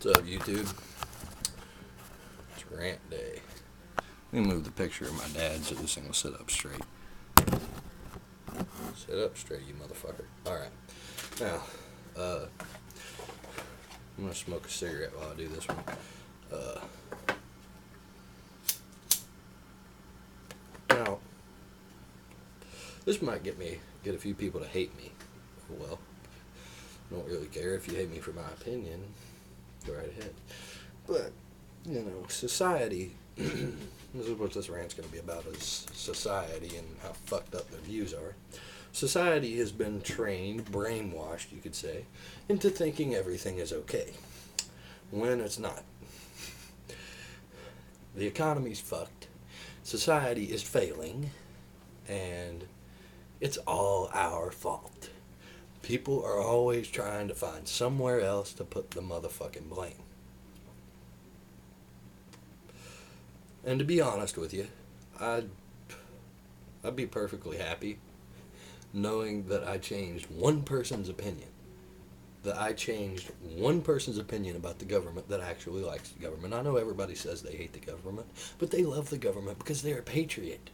What's up, YouTube? It's Rant Day. Let me move the picture of my dad so this thing will sit up straight. Sit up straight, you motherfucker. Alright. Now, I'm gonna smoke a cigarette while I do this one. Now, this might get a few people to hate me. Well, I don't really care if you hate me for my opinion. Go right ahead. But, society, this is what this rant's going to be about, is society and how fucked up their views are. Society has been trained, brainwashed, you could say, into thinking everything is okay, when it's not. The economy's fucked, society is failing, and it's all our fault. People are always trying to find somewhere else to put the motherfucking blame. And to be honest with you, I'd be perfectly happy knowing that I changed one person's opinion. That I changed one person's opinion about the government that actually likes the government. I know everybody says they hate the government, but they love the government because they're a patriot.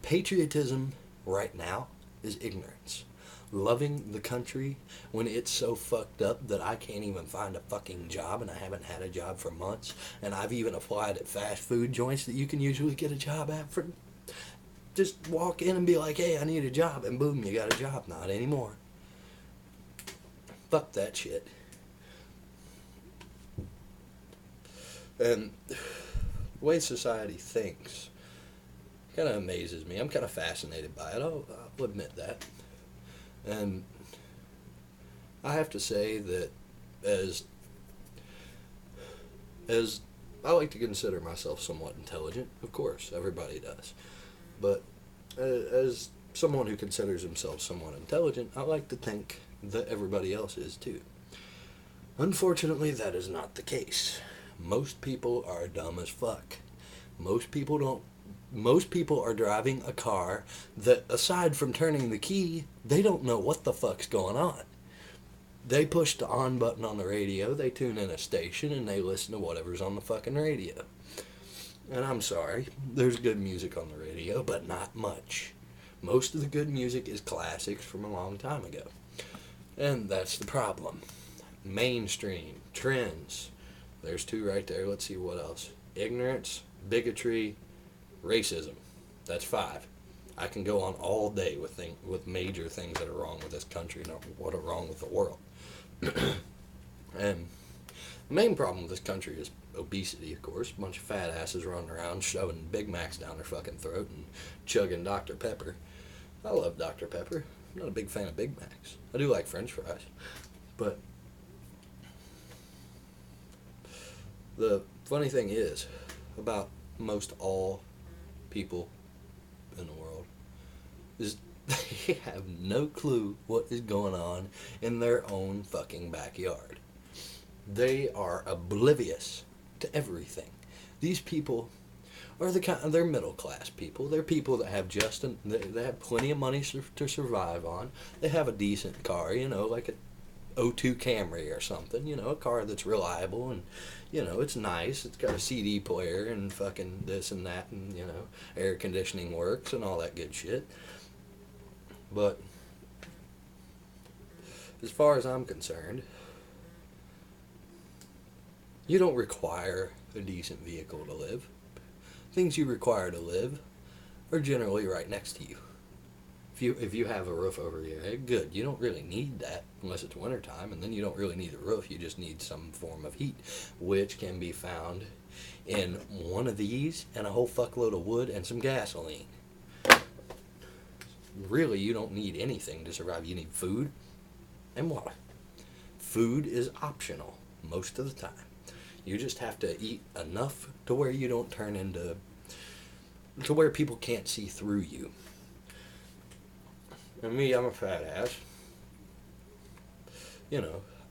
Patriotism right now is ignorance. Loving the country when it's so fucked up that I can't even find a fucking job, and I haven't had a job for months, and I've even applied at fast food joints that you can usually get a job at for just walk in and be like, hey, I need a job, and boom, you got a job. Not anymore. Fuck that shit. And the way society thinks kind of amazes me. I'm kind of fascinated by it. I'll admit that. And I have to say that as I like to consider myself somewhat intelligent, of course, everybody does. But as someone who considers himself somewhat intelligent, I like to think that everybody else is too. Unfortunately, that is not the case. Most people are dumb as fuck. Most people are driving a car that, aside from turning the key, they don't know what the fuck's going on. They push the on button on the radio, they tune in a station, and they listen to whatever's on the fucking radio. And I'm sorry, there's good music on the radio, but not much. Most of the good music is classics from a long time ago. And that's the problem. Mainstream, trends. There's two right there. Let's see what else. Ignorance, bigotry, racism. That's 5. I can go on all day with major things that are wrong with this country and what are wrong with the world. And the main problem with this country is obesity, of course. A bunch of fat asses running around shoving Big Macs down their fucking throat and chugging Dr. Pepper. I love Dr. Pepper. I'm not a big fan of Big Macs. I do like French fries. But the funny thing is about most all people in the world is they have no clue what is going on in their own fucking backyard. They are oblivious to everything. These people are they're middle class people. They're people that have they have plenty of money to survive on. They have a decent car, like a '02 Camry or something, a car that's reliable and, it's nice. It's got a CD player and fucking this and that and, air conditioning works and all that good shit. But as far as I'm concerned, you don't require a decent vehicle to live. Things you require to live are generally right next to you. If you have a roof over your head, good. You don't really need that unless it's wintertime, and then you don't really need a roof. You just need some form of heat, which can be found in one of these and a whole fuckload of wood and some gasoline. Really, you don't need anything to survive. You need food and water. Food is optional most of the time. You just have to eat enough to where you don't turn to where people can't see through you. And me, I'm a fat ass.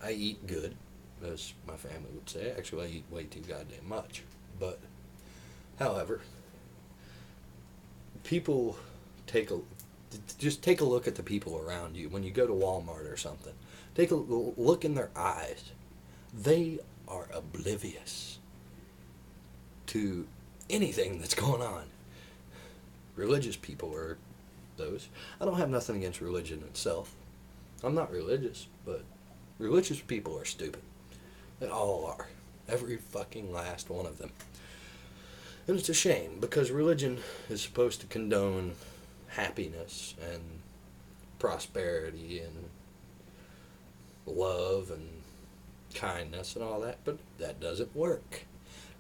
I eat good, as my family would say. Actually, I eat way too goddamn much. But, however, people just take a look at the people around you when you go to Walmart or something. Take a look in their eyes. They are oblivious to anything that's going on. Religious people are those. I don't have nothing against religion itself. I'm not religious, but religious people are stupid. They all are. Every fucking last one of them. And it's a shame, because religion is supposed to condone happiness and prosperity and love and kindness and all that, but that doesn't work.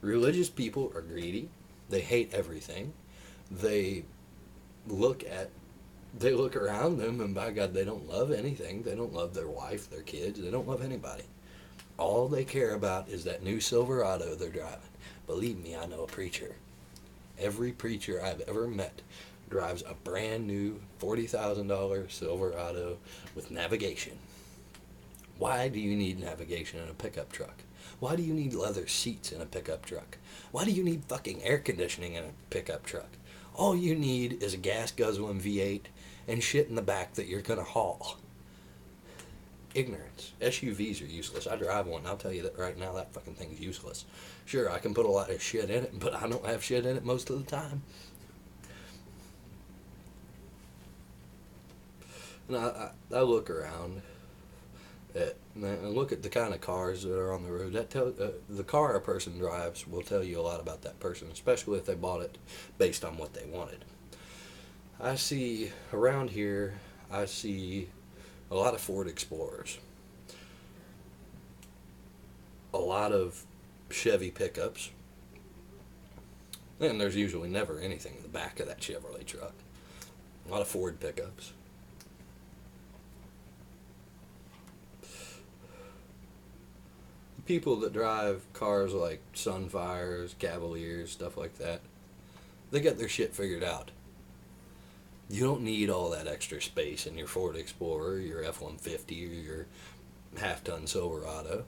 Religious people are greedy. They hate everything. They look around them, and by God, they don't love anything. They don't love their wife, their kids. They don't love anybody. All they care about is that new Silverado they're driving. Believe me, I know a preacher. Every preacher I've ever met drives a brand new $40,000 Silverado with navigation. Why do you need navigation in a pickup truck? Why do you need leather seats in a pickup truck? Why do you need fucking air conditioning in a pickup truck? All you need is a gas guzzling V8 and shit in the back that you're going to haul. Ignorance. SUVs are useless. I drive one. I'll tell you that right now, that fucking thing's useless. Sure, I can put a lot of shit in it, but I don't have shit in it most of the time. And I look around and look at the kind of cars that are on the road. The car a person drives will tell you a lot about that person, especially if they bought it based on what they wanted. I see around here, I see a lot of Ford Explorers, a lot of Chevy pickups, and there's usually never anything in the back of that Chevrolet truck. A lot of Ford pickups. People that drive cars like Sunfires, Cavaliers, stuff like that, they got their shit figured out. You don't need all that extra space in your Ford Explorer, your F-150, or your half-ton Silverado.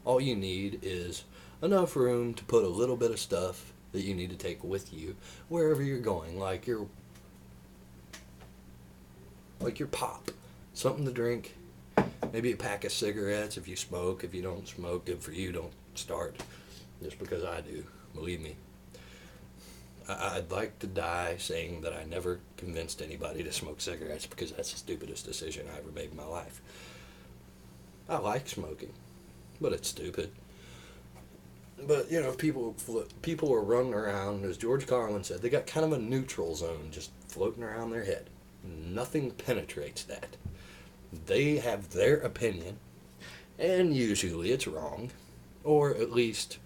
All you need is enough room to put a little bit of stuff that you need to take with you wherever you're going, like your pop, something to drink, maybe a pack of cigarettes if you smoke. If you don't smoke, good for you, don't start, just because I do, believe me. I'd like to die saying that I never convinced anybody to smoke cigarettes, because that's the stupidest decision I ever made in my life. I like smoking, but it's stupid. But, people are running around, as George Carlin said, they got kind of a neutral zone just floating around their head. Nothing penetrates that. They have their opinion, and usually it's wrong, or at least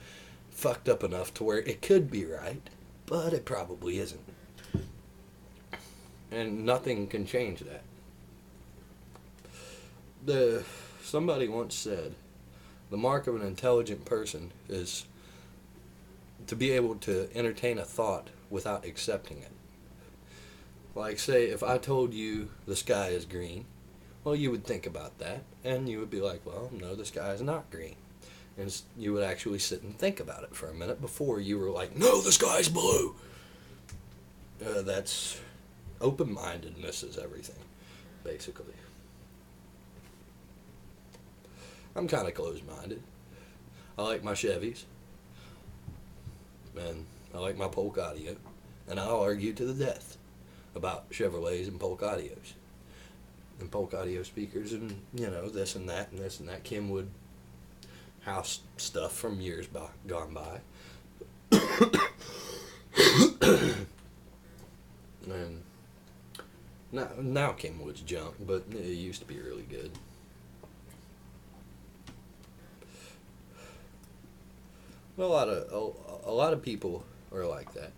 fucked up enough to where it could be right, but it probably isn't. And nothing can change that. Somebody once said, the mark of an intelligent person is to be able to entertain a thought without accepting it. Like, say, if I told you the sky is green, well, you would think about that, and you would be like, well, no, the sky is not green. And you would actually sit and think about it for a minute before you were like, no, the sky's blue. That's open-mindedness is everything, basically. I'm kind of closed-minded. I like my Chevys, and I like my Polk Audio, and I'll argue to the death about Chevrolets and Polk Audios, and Polk Audio speakers, and, this and that, and this and that. Kenwood house stuff from years gone by. And now Kenwood's junk, but it used to be really good. Well, a lot of people are like that.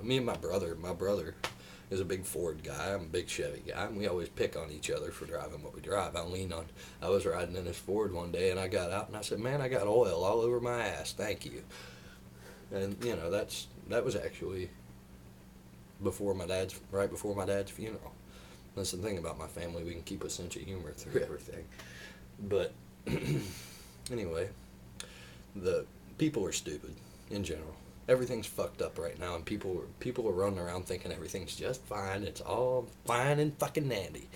Me and my brother is a big Ford guy. I'm a big Chevy guy, and we always pick on each other for driving what we drive. I was riding in his Ford one day, and I got out, and I said, man, I got oil all over my ass, thank you. And, that was actually right before my dad's funeral. That's the thing about my family, we can keep a sense of humor through everything. But, anyway, the people are stupid, in general. Everything's fucked up right now, and people are running around thinking everything's just fine. It's all fine and fucking dandy.